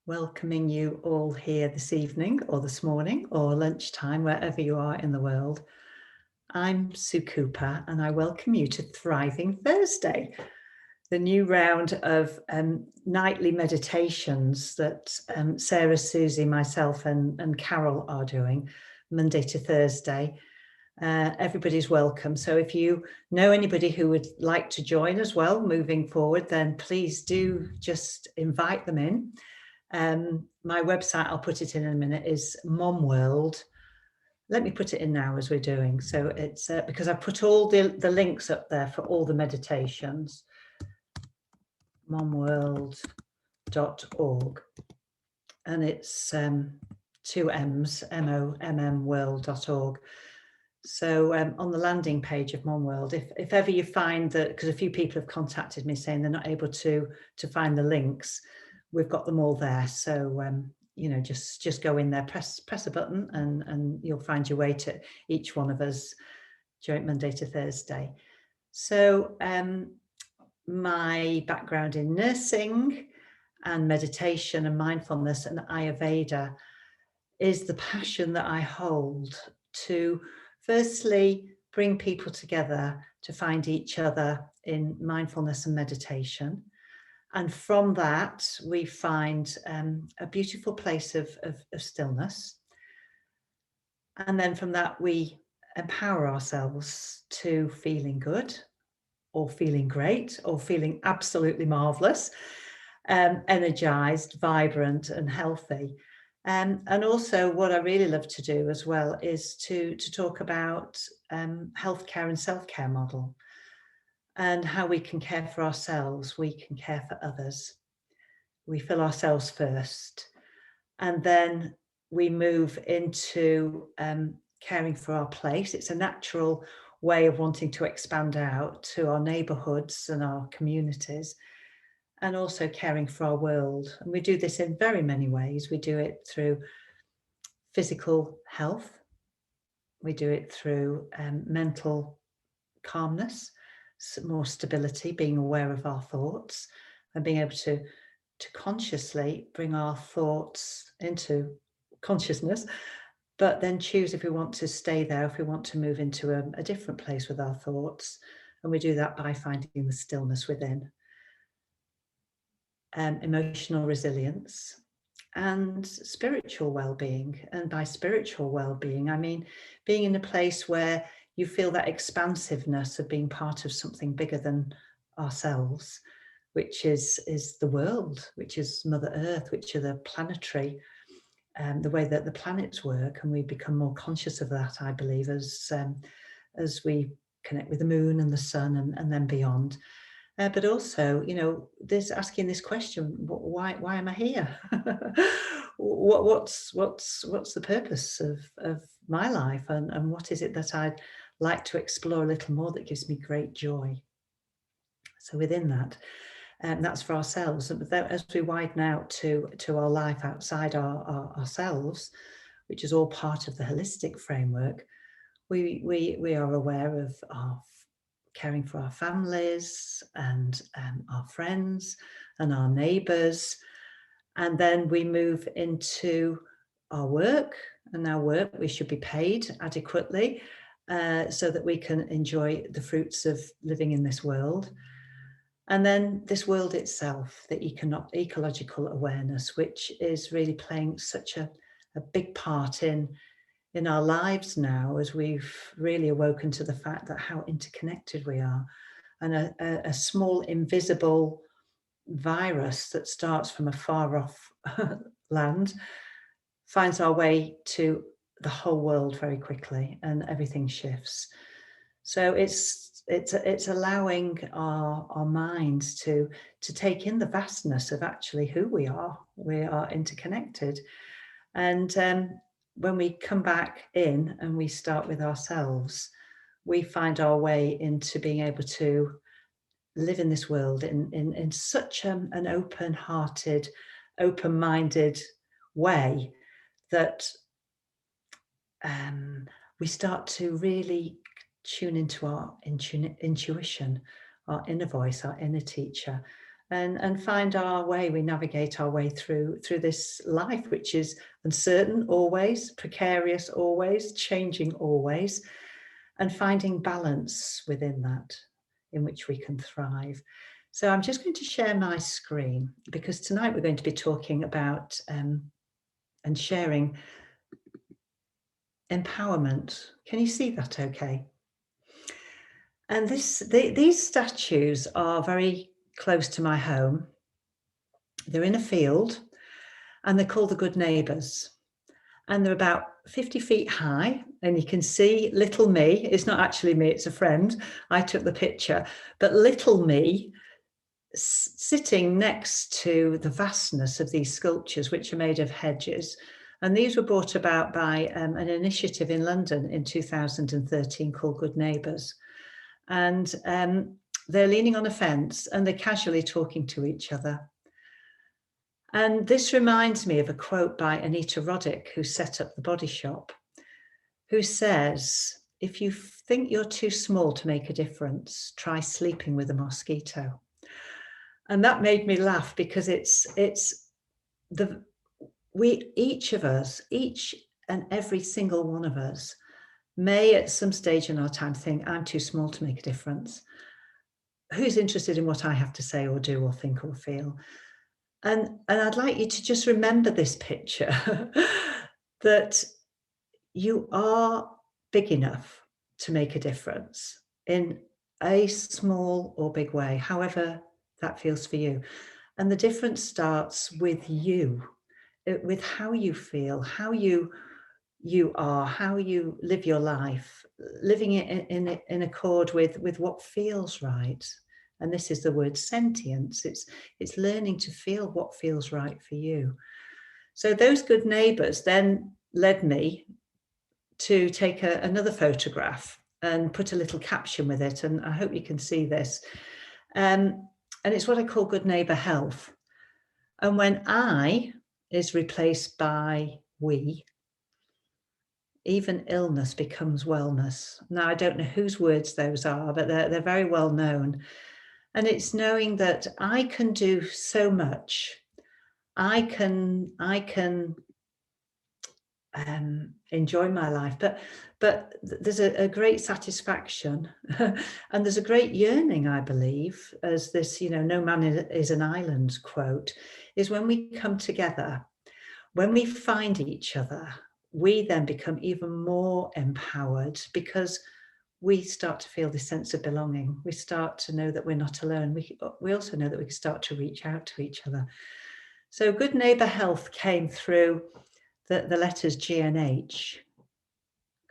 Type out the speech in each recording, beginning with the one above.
welcoming you all here this evening or this morning or lunchtime, wherever you are in the world. I'm Sue Cooper and I welcome you to Thriving Thursday, the new round of nightly meditations that Sarah, Susie, myself and Carol are doing Monday to Thursday. Everybody's welcome. So if you know anybody who would like to join as well moving forward, then please do just invite them in. My website, I'll put it in a minute, is Mom World. Let me put it in now as we're doing. So it's because I've put all the links up there for all the meditations. momworld.org. And it's two M's, MOMMworld.org. So on the landing page of Mom World, if ever you find that, because a few people have contacted me saying they're not able to find the links, we've got them all there. So just go in there, press a button, and you'll find your way to each one of us during Monday to Thursday. So my background in nursing and meditation and mindfulness and Ayurveda is the passion that I hold to firstly bring people together to find each other in mindfulness and meditation. And from that, we find a beautiful place of stillness. And then from that, we empower ourselves to feeling good or feeling great or feeling absolutely marvelous, energized, vibrant and healthy. And also what I really love to do as well is to talk about healthcare and self-care model and how we can care for ourselves, we can care for others. We fill ourselves first, and then we move into caring for our place. It's a natural way of wanting to expand out to our neighbourhoods and our communities, and also caring for our world. And we do this in very many ways. We do it through physical health. We do it through mental calmness, more stability, being aware of our thoughts and being able to consciously bring our thoughts into consciousness, but then choose if we want to stay there, if we want to move into a different place with our thoughts. And we do that by finding the stillness within. Emotional resilience and spiritual well-being. And by spiritual well-being, I mean being in a place where you feel that expansiveness of being part of something bigger than ourselves, which is the world, which is Mother Earth, which are the planetary, the way that the planets work, and we become more conscious of that, I believe, as we connect with the moon and the sun and then beyond. But also, there's asking this question: why am I here? What's the purpose of my life, and what is it that I'd like to explore a little more that gives me great joy? So within that, that's for ourselves. But as we widen out to our life outside ourselves, which is all part of the holistic framework, we are aware of caring for our families and our friends and our neighbours. And then we move into our work, and our work, we should be paid adequately so that we can enjoy the fruits of living in this world. And then this world itself, the ecological awareness, which is really playing such a big part in our lives now, as we've really awoken to the fact that how interconnected we are. And a small invisible virus that starts from a far off land finds our way to the whole world very quickly, and everything shifts. So it's allowing our minds to take in the vastness of actually who we are. We are interconnected. And when we come back in and we start with ourselves, we find our way into being able to live in this world in such an open-hearted, open-minded way that we start to really tune into our intuition, our inner voice, our inner teacher, and find our way. We navigate our way through this life, which is uncertain always, precarious always, changing always, and finding balance within that in which we can thrive. So I'm just going to share my screen, because tonight we're going to be talking about and sharing empowerment. Can you see that okay? And these statues are very close to my home. They're in a field, and they're called the Good Neighbours. And they're about 50 feet high, and you can see little me. It's not actually me, it's a friend. I took the picture, but little me sitting next to the vastness of these sculptures, which are made of hedges. And these were brought about by an initiative in London in 2013 called Good Neighbours. And they're leaning on a fence and they're casually talking to each other. And this reminds me of a quote by Anita Roddick, who set up the Body Shop, who says, if you think you're too small to make a difference, try sleeping with a mosquito. And that made me laugh, because each of us, each and every single one of us, may at some stage in our time think, I'm too small to make a difference. Who's interested in what I have to say or do or think or feel? And I'd like you to just remember this picture, that you are big enough to make a difference in a small or big way, however that feels for you. And the difference starts with you, with how you feel, how you are, how you live your life, living it in accord with what feels right. And this is the word sentience. It's learning to feel what feels right for you. So those Good Neighbours then led me to take another photograph and put a little caption with it. And I hope you can see this. And it's what I call Good Neighbour Health. And when I is replaced by we, even illness becomes wellness. Now, I don't know whose words those are, but they're very well known. And it's knowing that I can do so much. I can enjoy my life, but there's a great satisfaction, and there's a great yearning, I believe, as this, no man is an island quote, is when we come together, when we find each other, we then become even more empowered, because we start to feel this sense of belonging. We start to know that we're not alone. We also know that we can start to reach out to each other. So Good Neighbour Health came through the letters G and H,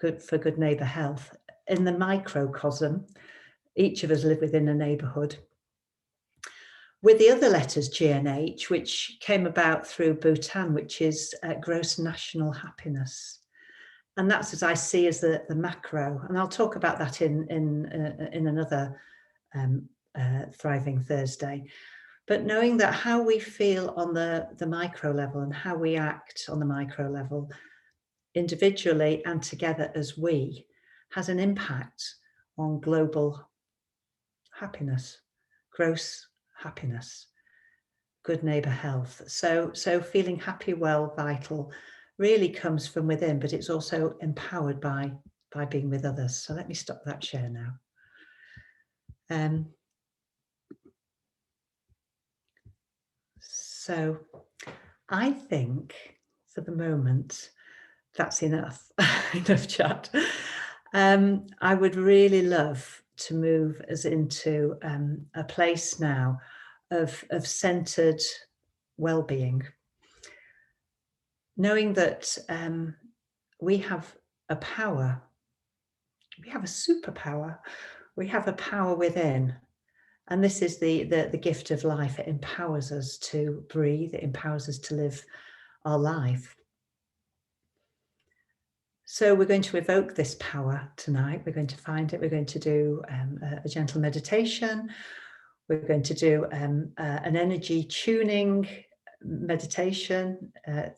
good for Good Neighbour Health. In the microcosm, each of us live within a neighbourhood. With the other letters G and H, which came about through Bhutan, which is gross national happiness. And that's, as I see, as the macro. And I'll talk about that in another Thriving Thursday. But knowing that how we feel on the micro level and how we act on the micro level, individually and together as we, has an impact on global happiness, gross happiness, Good Neighbour Health. So feeling happy, well, vital really comes from within, but it's also empowered by being with others. So let me stop that share now. So I think for the moment, that's enough, enough chat. I would really love to move us into a place now of centered well-being, knowing that we have a power, we have a superpower, we have a power within. And this is the gift of life. It empowers us to breathe. It empowers us to live our life. So we're going to evoke this power tonight. We're going to find it. We're going to do a gentle meditation. We're going to do an energy tuning meditation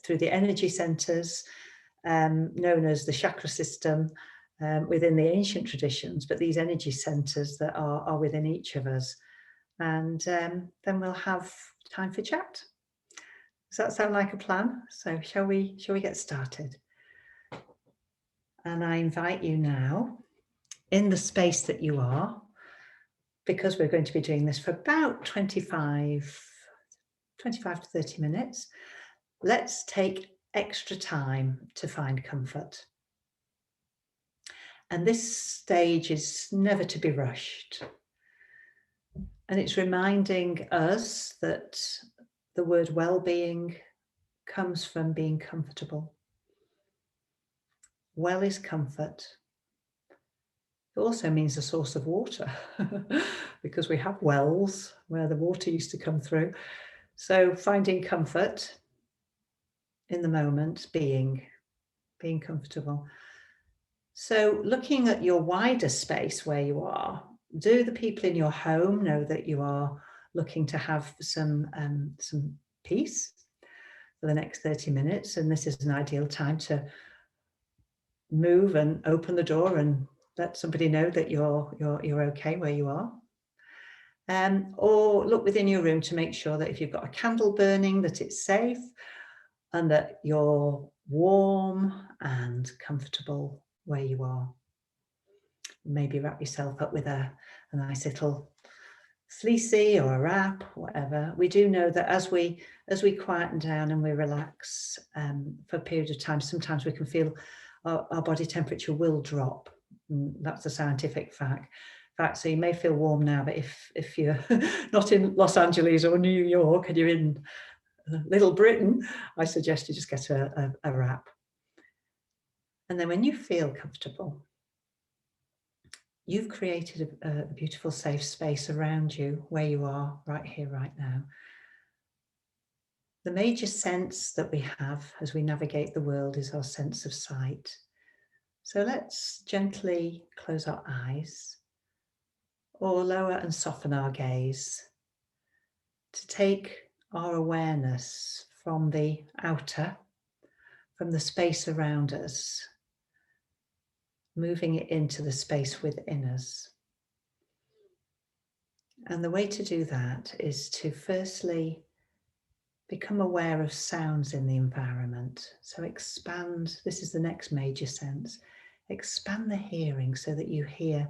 through the energy centers, known as the chakra system within the ancient traditions, but these energy centers that are within each of us. and then we'll have time for chat. Does that sound like a plan? So shall we get started? And I invite you now, in the space that you are, because we're going to be doing this for about 25 to 30 minutes, let's take extra time to find comfort. And this stage is never to be rushed. And it's reminding us that the word well-being comes from being comfortable. Well is comfort. It also means a source of water because we have wells where the water used to come through. So finding comfort in the moment, being comfortable. So looking at your wider space where you are, do the people in your home know that you are looking to have some peace for the next 30 minutes? And this is an ideal time to move and open the door and let somebody know that you're okay where you are. Or look within your room to make sure that if you've got a candle burning, that it's safe and that you're warm and comfortable where you are. Maybe wrap yourself up with a nice little fleecy or a wrap, whatever. We do know that as we quieten down and we relax for a period of time, sometimes we can feel our body temperature will drop. That's a scientific fact. So you may feel warm now, but if you're not in Los Angeles or New York and you're in Little Britain, I suggest you just get a wrap. And then when you feel comfortable, you've created a beautiful safe space around you where you are right here, right now. The major sense that we have as we navigate the world is our sense of sight. So let's gently close our eyes or lower and soften our gaze to take our awareness from the outer, from the space around us, moving it into the space within us. And the way to do that is to firstly become aware of sounds in the environment. So expand, this is the next major sense, expand the hearing so that you hear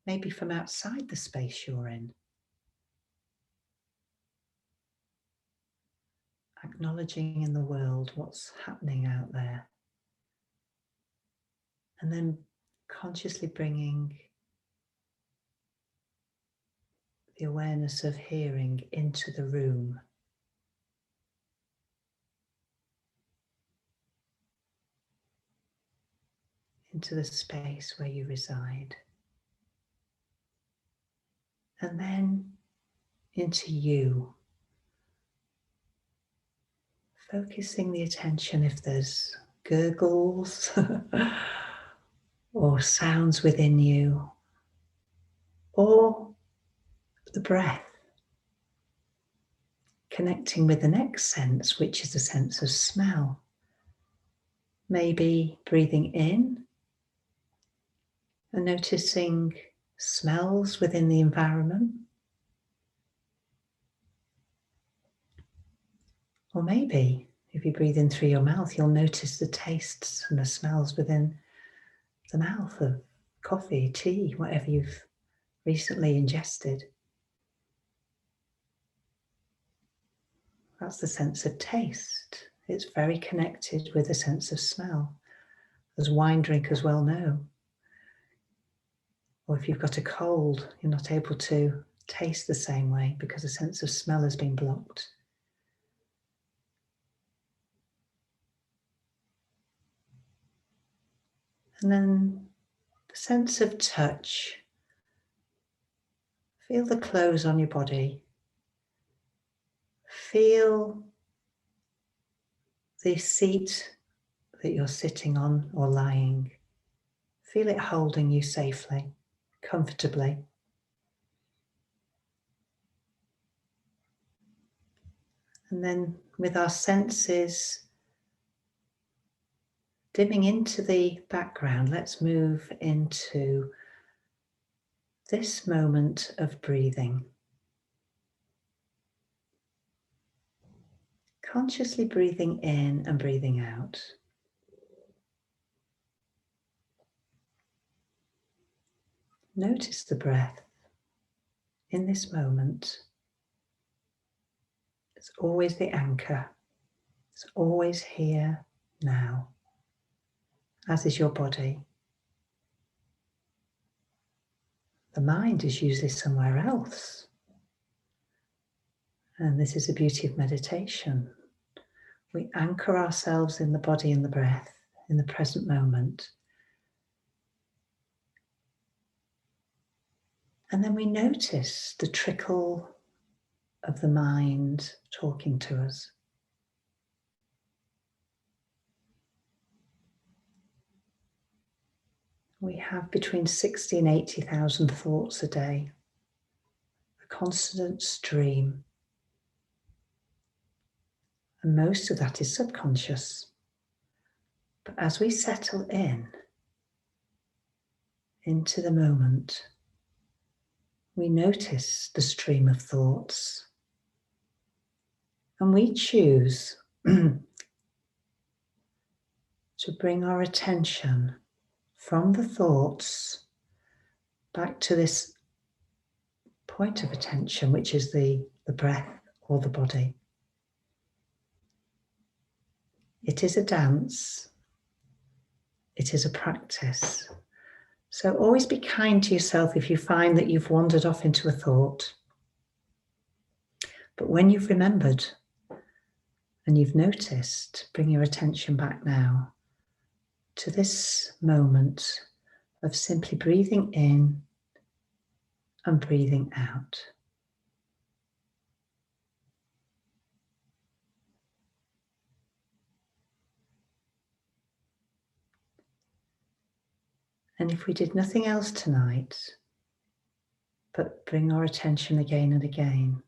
maybe from outside the space you're in. Acknowledging in the world what's happening out there. And then consciously bringing the awareness of hearing into the room. Into the space where you reside. And then into you. Focusing the attention if there's gurgles or sounds within you, or the breath. Connecting with the next sense, which is the sense of smell. Maybe breathing in and noticing smells within the environment. Or maybe if you breathe in through your mouth, you'll notice the tastes and the smells within the mouth of coffee, tea, whatever you've recently ingested. That's the sense of taste. It's very connected with the sense of smell, as wine drinkers well know. Or if you've got a cold, you're not able to taste the same way because the sense of smell has been blocked. And then the sense of touch. Feel the clothes on your body. Feel the seat that you're sitting on or lying. Feel it holding you safely, comfortably. And then with our senses dimming into the background, let's move into this moment of breathing. Consciously breathing in and breathing out. Notice the breath in this moment. It's always the anchor. It's always here now, as is your body. The mind is usually somewhere else. And this is the beauty of meditation. We anchor ourselves in the body and the breath, in the present moment. And then we notice the trickle of the mind talking to us. We have between 60 and 80,000 thoughts a day, a constant stream. And most of that is subconscious. But as we settle into the moment, we notice the stream of thoughts. And we choose to bring our attention from the thoughts back to this point of attention, which is the breath or the body. It is a dance. It is a practice. So always be kind to yourself if you find that you've wandered off into a thought. But when you've remembered and you've noticed, bring your attention back now to this moment of simply breathing in and breathing out. And if we did nothing else tonight, but bring our attention again and again,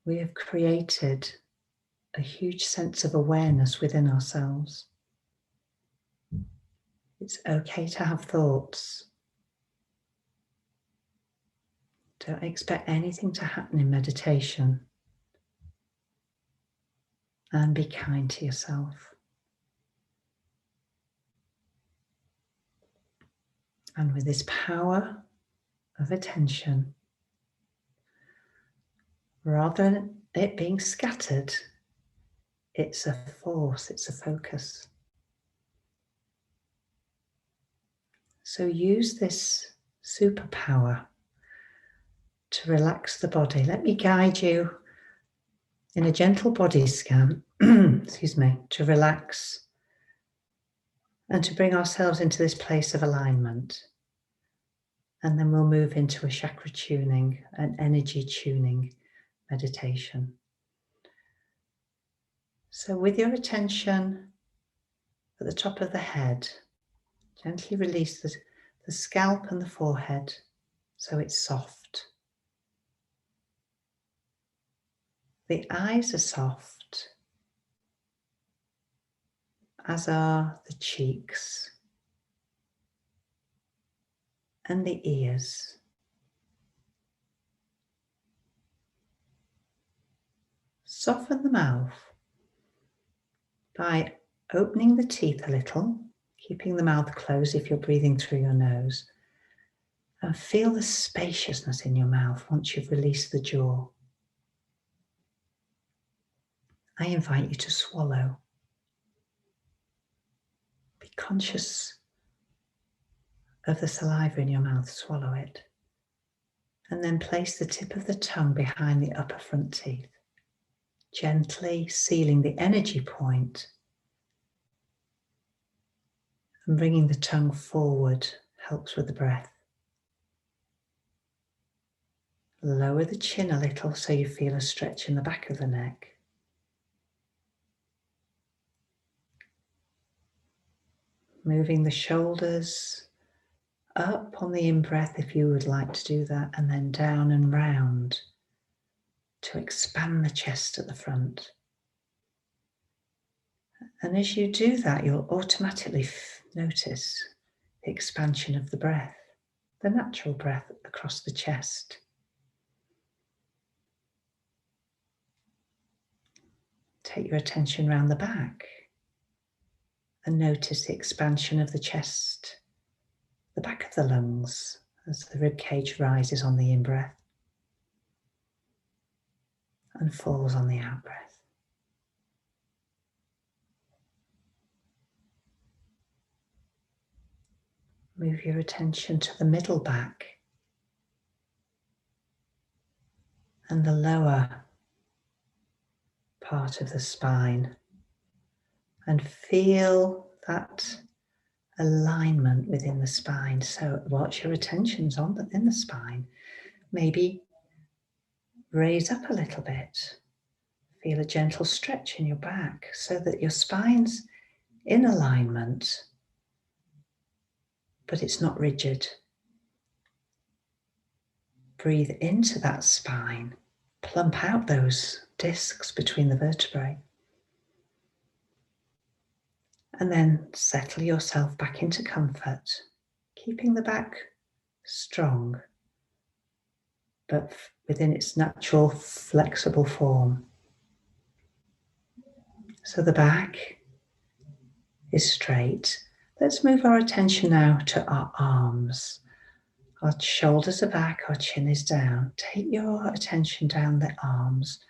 we have created a huge sense of awareness within ourselves. It's okay to have thoughts. Don't expect anything to happen in meditation. And be kind to yourself. And with this power of attention, rather than it being scattered, it's a force, it's a focus. So use this superpower to relax the body. Let me guide you in a gentle body scan, excuse me, to relax and to bring ourselves into this place of alignment. And then we'll move into a chakra tuning, an energy tuning meditation. So with your attention at the top of the head, gently release the scalp and the forehead so it's soft. The eyes are soft, as are the cheeks and the ears. Soften the mouth by opening the teeth a little, keeping the mouth closed if you're breathing through your nose, and feel the spaciousness in your mouth once you've released the jaw. I invite you to swallow. Be conscious of the saliva in your mouth, swallow it. And then place the tip of the tongue behind the upper front teeth, gently sealing the energy point and bringing the tongue forward helps with the breath. Lower the chin a little so you feel a stretch in the back of the neck. Moving the shoulders up on the in-breath if you would like to do that, and then down and round to expand the chest at the front. And as you do that, you'll automatically notice the expansion of the breath, the natural breath across the chest. Take your attention around the back and notice the expansion of the chest, the back of the lungs as the rib cage rises on the in-breath and falls on the out-breath. Move your attention to the middle back and the lower part of the spine, and feel that alignment within the spine. So watch your attention's in the spine. Maybe raise up a little bit. Feel a gentle stretch in your back so that your spine's in alignment, but it's not rigid. Breathe into that spine. Plump out those discs between the vertebrae. And then settle yourself back into comfort, keeping the back strong, but within its natural, flexible form. So the back is straight. Let's move our attention now to our arms. Our shoulders are back, our chin is down. Take your attention down the arms,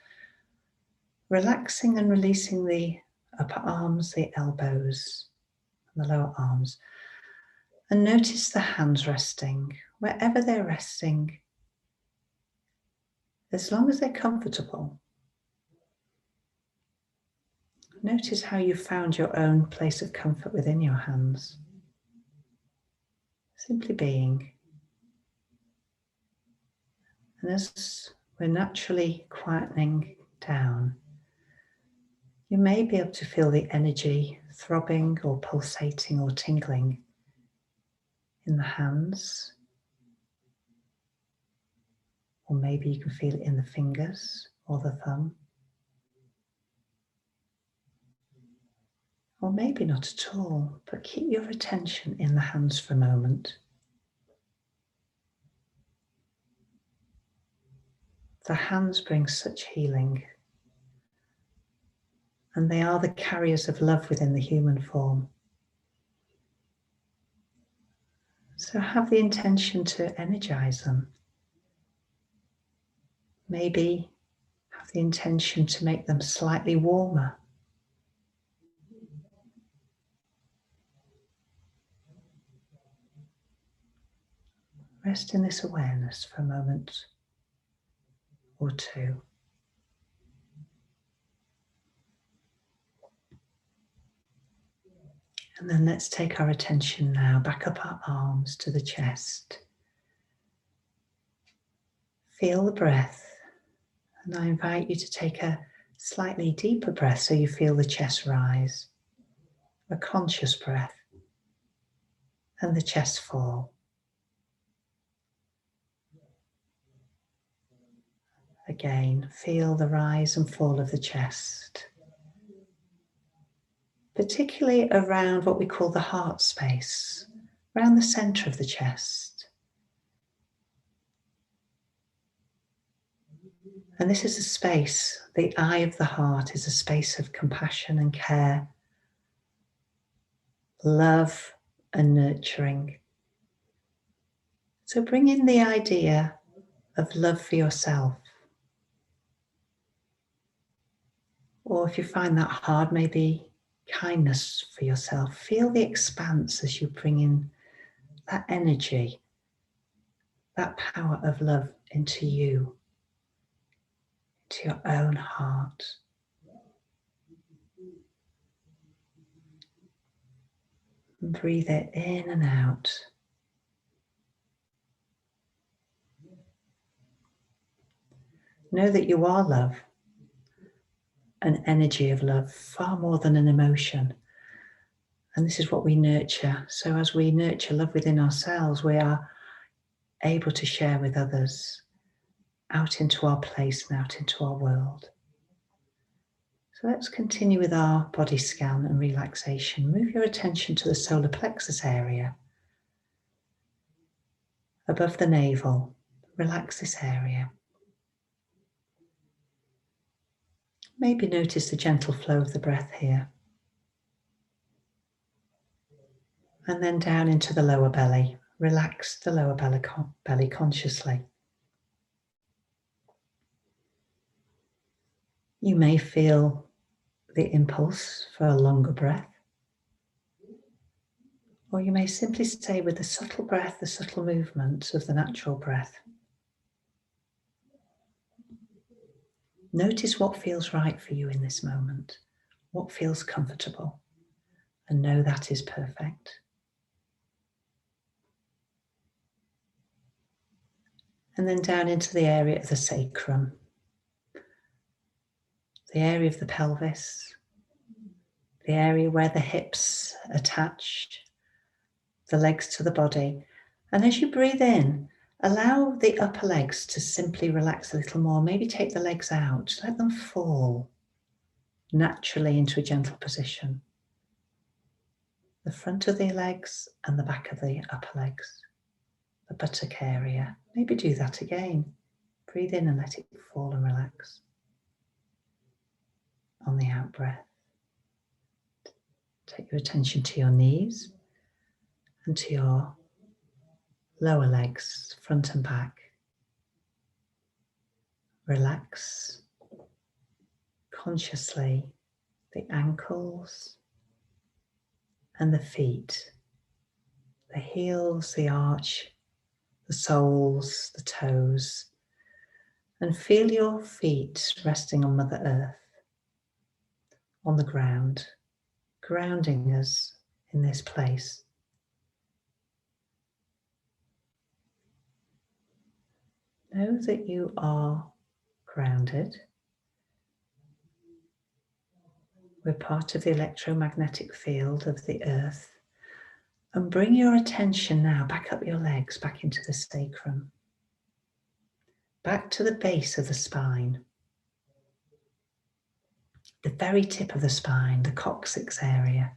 relaxing and releasing the upper arms, the elbows, and the lower arms. And notice the hands resting, wherever they're resting, as long as they're comfortable. Notice how you found your own place of comfort within your hands. Simply being. And as we're naturally quietening down, you may be able to feel the energy throbbing or pulsating or tingling in the hands. Or maybe you can feel it in the fingers or the thumb. Or maybe not at all, but keep your attention in the hands for a moment. The hands bring such healing, and they are the carriers of love within the human form. So have the intention to energize them. Maybe have the intention to make them slightly warmer. Rest in this awareness for a moment or two. And then let's take our attention now back up our arms to the chest. Feel the breath, and I invite you to take a slightly deeper breath so you feel the chest rise. A conscious breath, and the chest fall. Again, feel the rise and fall of the chest, particularly around what we call the heart space, around the center of the chest. And this is a space, the eye of the heart is a space of compassion and care, love and nurturing. So bring in the idea of love for yourself. Or if you find that hard, maybe kindness for yourself. Feel the expanse as you bring in that energy, that power of love into you, into your own heart. And breathe it in and out. Know that you are love, an energy of love, far more than an emotion. And this is what we nurture. So as we nurture love within ourselves, we are able to share with others, out into our place and out into our world. So let's continue with our body scan and relaxation. Move your attention to the solar plexus area, above the navel. Relax this area. Maybe notice the gentle flow of the breath here. And then down into the lower belly. Relax the lower belly consciously. You may feel the impulse for a longer breath, or you may simply stay with the subtle breath, the subtle movement of the natural breath. Notice what feels right for you in this moment, what feels comfortable, and know that is perfect. And then down into the area of the sacrum, the area of the pelvis, the area where the hips attach, the legs to the body. And as you breathe in, allow the upper legs to simply relax a little more. Maybe take the legs out, let them fall naturally into a gentle position. The front of the legs and the back of the upper legs, the buttock area. Maybe do that again. Breathe in and let it fall and relax. On the out breath, take your attention to your knees and to your lower legs, front and back. Relax consciously the ankles and the feet, the heels, the arch, the soles, the toes, and feel your feet resting on Mother Earth, on the ground, grounding us in this place. Know that you are grounded. We're part of the electromagnetic field of the earth. And bring your attention now back up your legs, back into the sacrum, back to the base of the spine, the very tip of the spine, the coccyx area,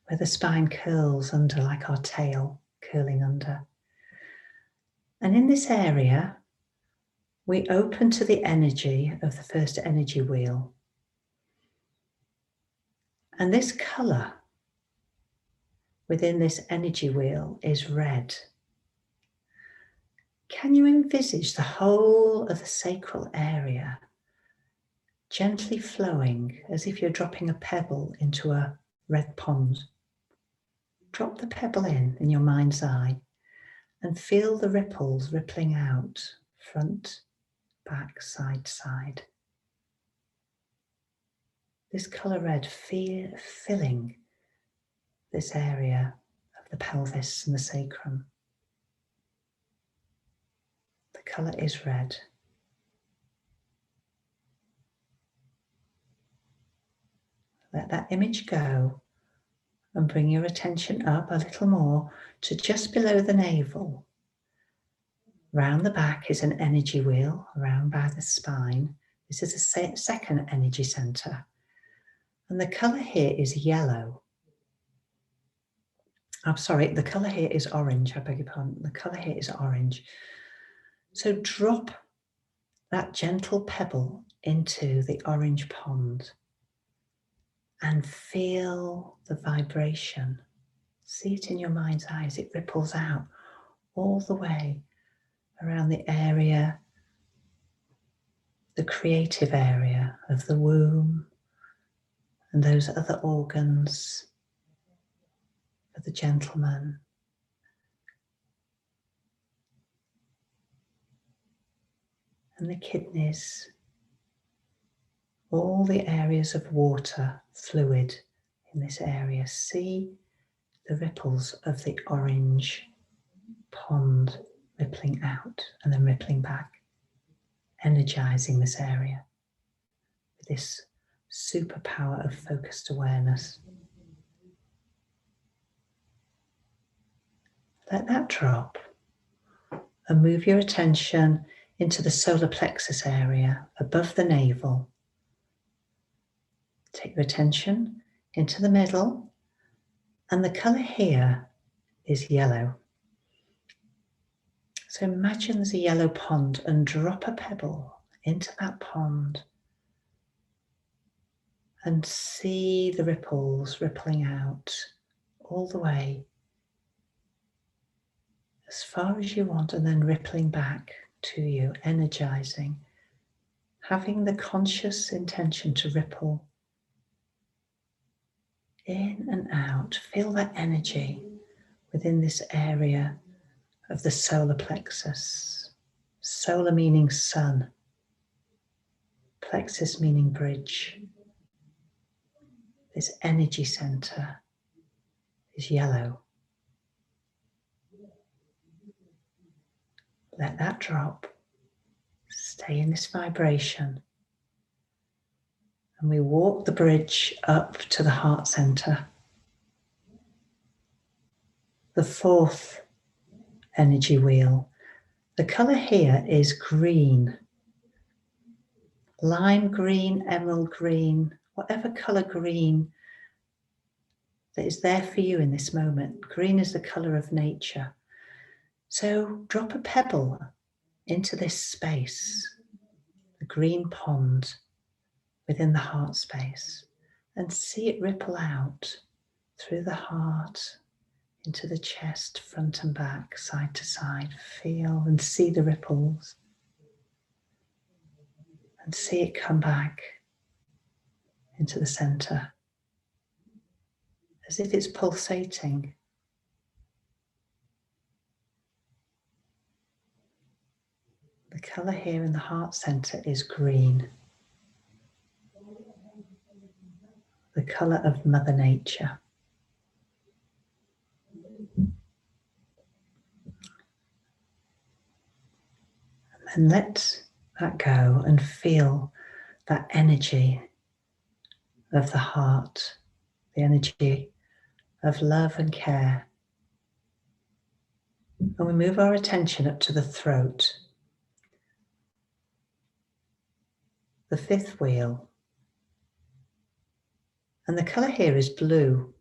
where the spine curls under like our tail curling under. And in this area, we open to the energy of the first energy wheel. And this colour within this energy wheel is red. Can you envisage the whole of the sacral area gently flowing as if you're dropping a pebble into a red pond? Drop the pebble in your mind's eye and feel the ripples rippling out, front, back, side, side. This colour red filling this area of the pelvis and the sacrum. The colour is red. Let that image go and bring your attention up a little more to just below the navel. Round the back is an energy wheel, around by the spine. This is a second energy centre. And the colour here is yellow. I'm sorry, the colour here is orange, I beg your pardon. The colour here is orange. So drop that gentle pebble into the orange pond and feel the vibration. See it in your mind's eye as it ripples out all the way around the area, the creative area of the womb and those other organs for the gentleman. And the kidneys, all the areas of water, fluid in this area. See the ripples of the orange pond rippling out and then rippling back, energizing this area with this superpower of focused awareness. Let that drop and move your attention into the solar plexus area above the navel. Take your attention into the middle, and the colour here is yellow. So imagine there's a yellow pond and drop a pebble into that pond and see the ripples rippling out all the way as far as you want, and then rippling back to you, energizing, having the conscious intention to ripple in and out. Feel that energy within this area of the solar plexus. Solar meaning sun, plexus meaning bridge. This energy center is yellow. Let that drop. Stay in this vibration. And we walk the bridge up to the heart center. The fourth energy wheel. The color here is green. Lime green, emerald green, whatever color green that is there for you in this moment. Green is the color of nature. So drop a pebble into this space, the green pond within the heart space, and see it ripple out through the heart, into the chest, front and back, side to side. Feel and see the ripples. And see it come back into the center, as if it's pulsating. The colour here in the heart center is green, the colour of Mother Nature. And let that go and feel that energy of the heart, the energy of love and care. And we move our attention up to the throat, the fifth wheel. And the colour here is blue.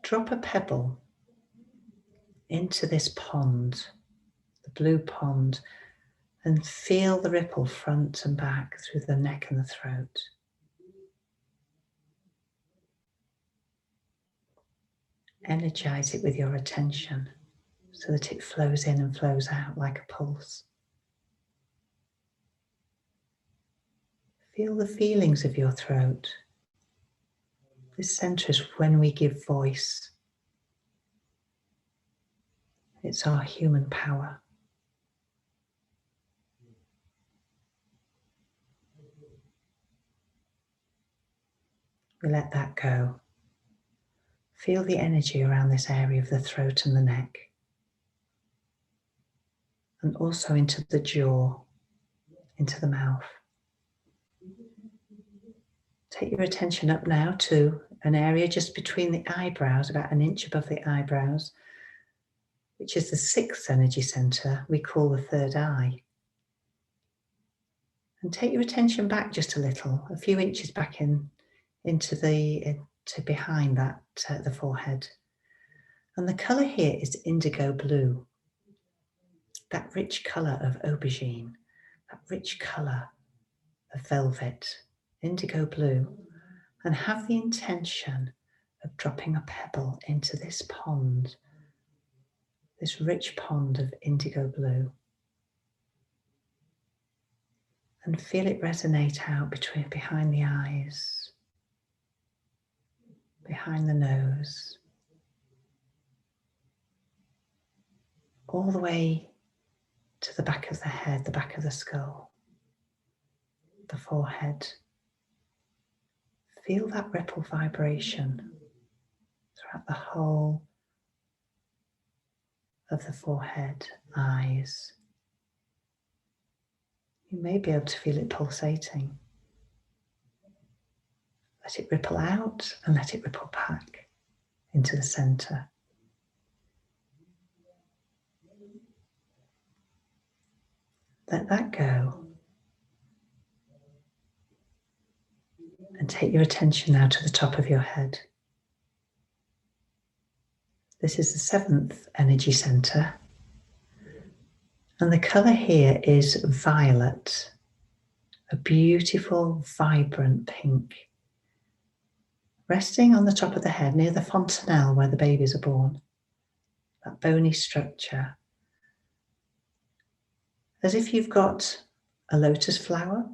Drop a pebble into this pond, the blue pond, and feel the ripple front and back through the neck and the throat. Energize it with your attention so that it flows in and flows out like a pulse. Feel the feelings of your throat. This center is when we give voice. It's our human power. We let that go. Feel the energy around this area of the throat and the neck, and also into the jaw, into the mouth. Take your attention up now to an area just between the eyebrows, about an inch above the eyebrows, which is the sixth energy center we call the third eye. And take your attention back just a little, a few inches back into behind that, the forehead. And the colour here is indigo blue, that rich colour of aubergine, that rich colour of velvet, indigo blue. And have the intention of dropping a pebble into this pond, this rich pond of indigo blue. And feel it resonate out behind the eyes, behind the nose, all the way to the back of the head, the back of the skull, the forehead. Feel that ripple vibration throughout the whole of the forehead, eyes. You may be able to feel it pulsating. Let it ripple out and let it ripple back into the center. Let that go. And take your attention now to the top of your head. This is the seventh energy center. And the color here is violet. a beautiful, vibrant pink, resting on the top of the head near the fontanelle where the babies are born, that bony structure, as if you've got a lotus flower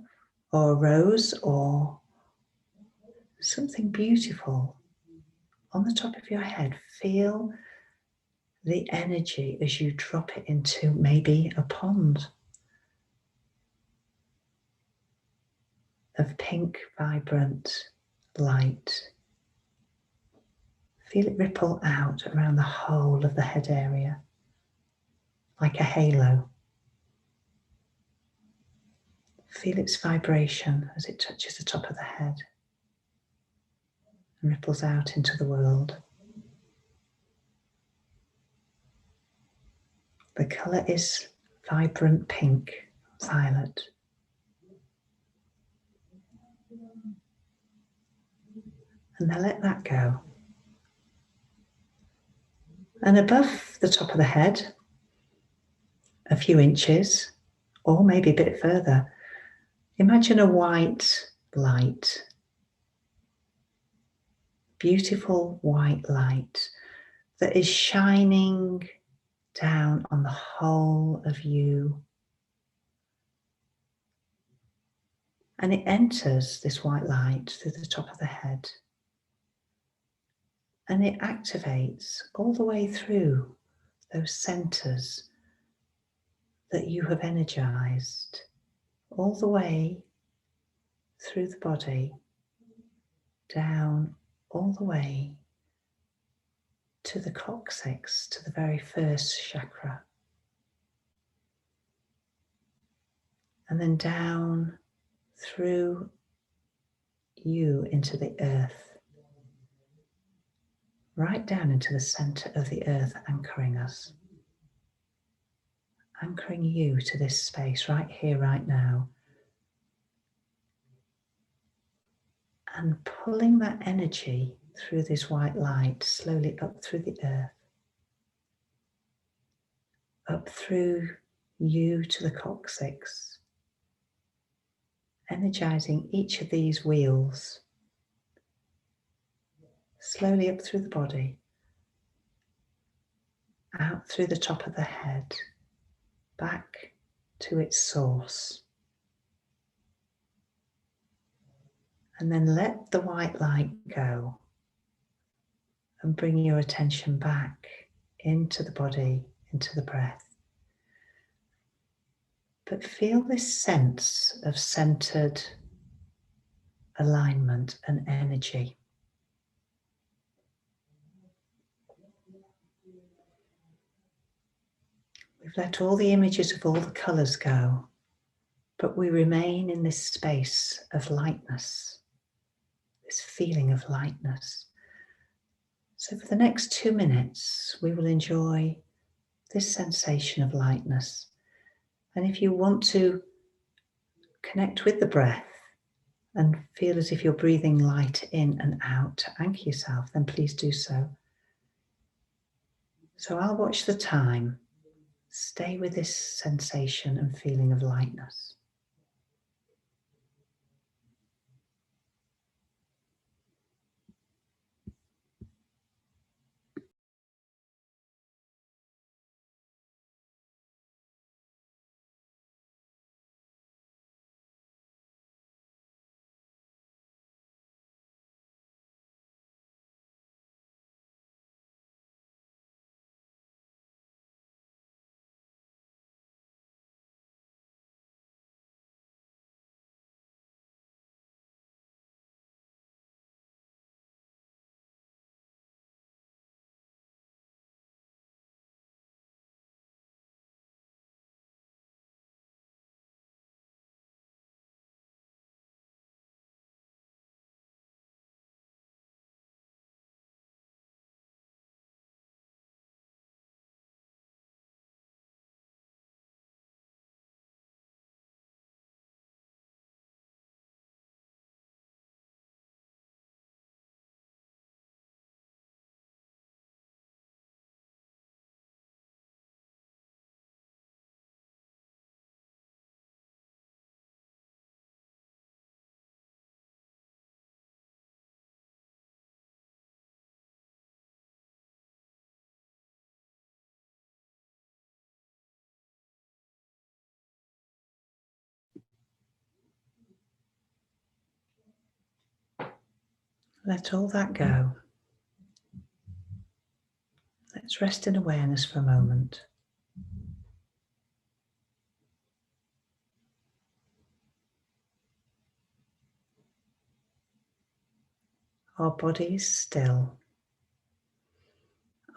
or a rose or something beautiful on the top of your head. Feel the energy as you drop it into maybe a pond of pink, vibrant light. Feel it ripple out around the whole of the head area, like a halo. Feel its vibration as it touches the top of the head and ripples out into the world. The colour is vibrant pink, violet. And now let that go. And above the top of the head, a few inches, or maybe a bit further, imagine a white light, beautiful white light that is shining down on the whole of you. And it enters, this white light, through the top of the head. And it activates all the way through those centers that you have energized, all the way through the body, down all the way to the coccyx, to the very first chakra. And then down through you into the earth, right down into the center of the earth, anchoring us. Anchoring you to this space right here, right now. And pulling that energy through this white light slowly up through the earth, up through you to the coccyx, energizing each of these wheels, slowly up through the body, out through the top of the head, back to its source. And then let the white light go and bring your attention back into the body, into the breath. But feel this sense of centered alignment and energy. We've let all the images of all the colours go, but we remain in this space of lightness, this feeling of lightness. So for the next 2 minutes, we will enjoy this sensation of lightness. And if you want to connect with the breath and feel as if you're breathing light in and out to anchor yourself, then please do so. So I'll watch the time. Stay with this sensation and feeling of lightness. Let all that go. Let's rest in awareness for a moment. Our body is still.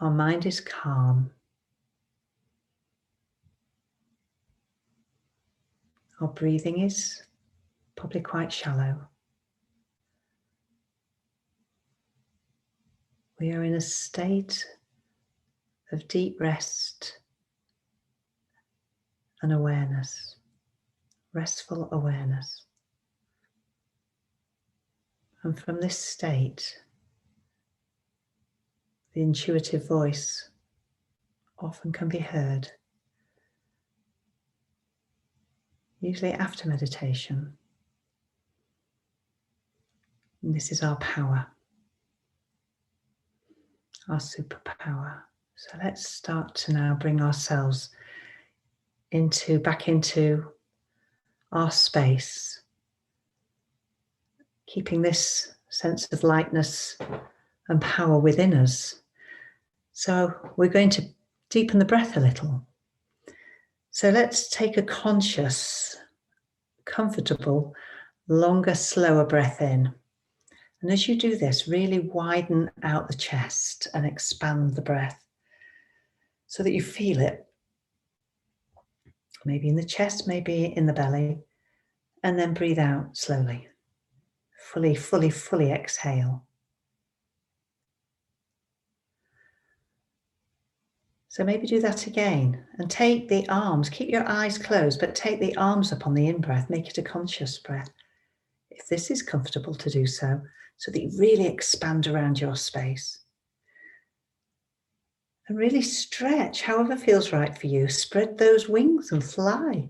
Our mind is calm. Our breathing is probably quite shallow. We are in a state of deep rest and awareness, restful awareness. And from this state, the intuitive voice often can be heard, usually after meditation. And this is our power, our superpower. So let's start to now bring ourselves back into our space, keeping this sense of lightness and power within us. So we're going to deepen the breath a little. So let's take a conscious, comfortable, longer, slower breath in. And as you do this, really widen out the chest and expand the breath so that you feel it. Maybe in the chest, maybe in the belly. And then breathe out slowly. Fully, fully, fully exhale. So maybe do that again and take the arms, keep your eyes closed, but take the arms up on the in-breath, make it a conscious breath. If this is comfortable to do so that you really expand around your space. And really stretch, however feels right for you. Spread those wings and fly.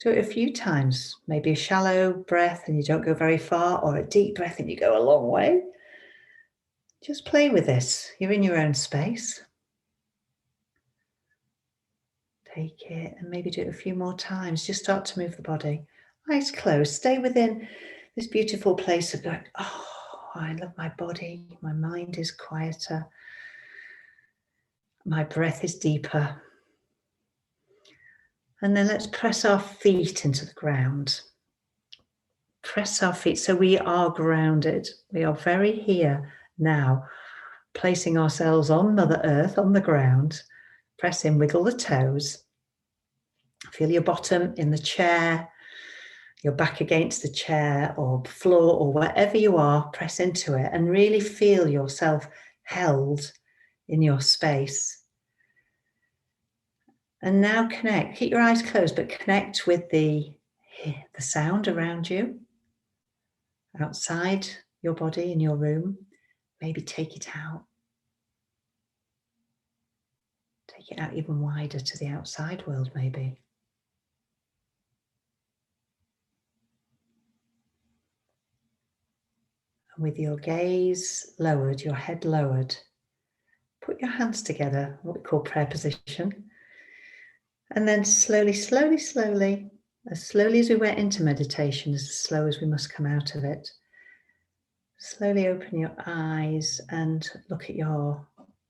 Do it a few times, maybe a shallow breath and you don't go very far, or a deep breath and you go a long way. Just play with this. You're in your own space. Take it and maybe do it a few more times. Just start to move the body. Eyes closed. Stay within this beautiful place of going, oh, I love my body. My mind is quieter. My breath is deeper. And then let's press our feet into the ground. Press our feet so we are grounded. We are very here now, placing ourselves on Mother Earth, on the ground. Press in, wiggle the toes. Feel your bottom in the chair, your back against the chair or floor or wherever you are. Press into it and really feel yourself held in your space. And now connect. Keep your eyes closed, but connect with the sound around you, outside your body, in your room. Maybe take it out. Take it out even wider to the outside world, maybe. And with your gaze lowered, your head lowered, put your hands together, what we call prayer position. And then slowly, slowly, slowly, as slowly as we went into meditation, as slow as we must come out of it. Slowly open your eyes and look at your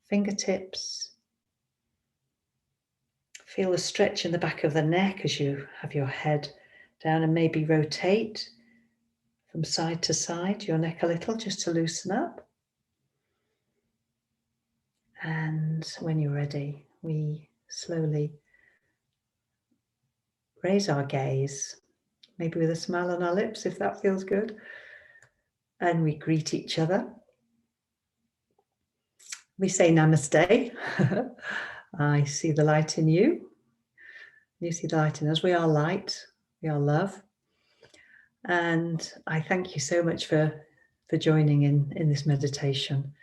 fingertips. Feel the stretch in the back of the neck as you have your head down, and maybe rotate from side to side your neck a little just to loosen up. And when you're ready, we slowly raise our gaze, maybe with a smile on our lips if that feels good. And we greet each other. We say namaste. I see the light in you. You see the light in us. We are light. We are love. And I thank you so much for joining in this meditation.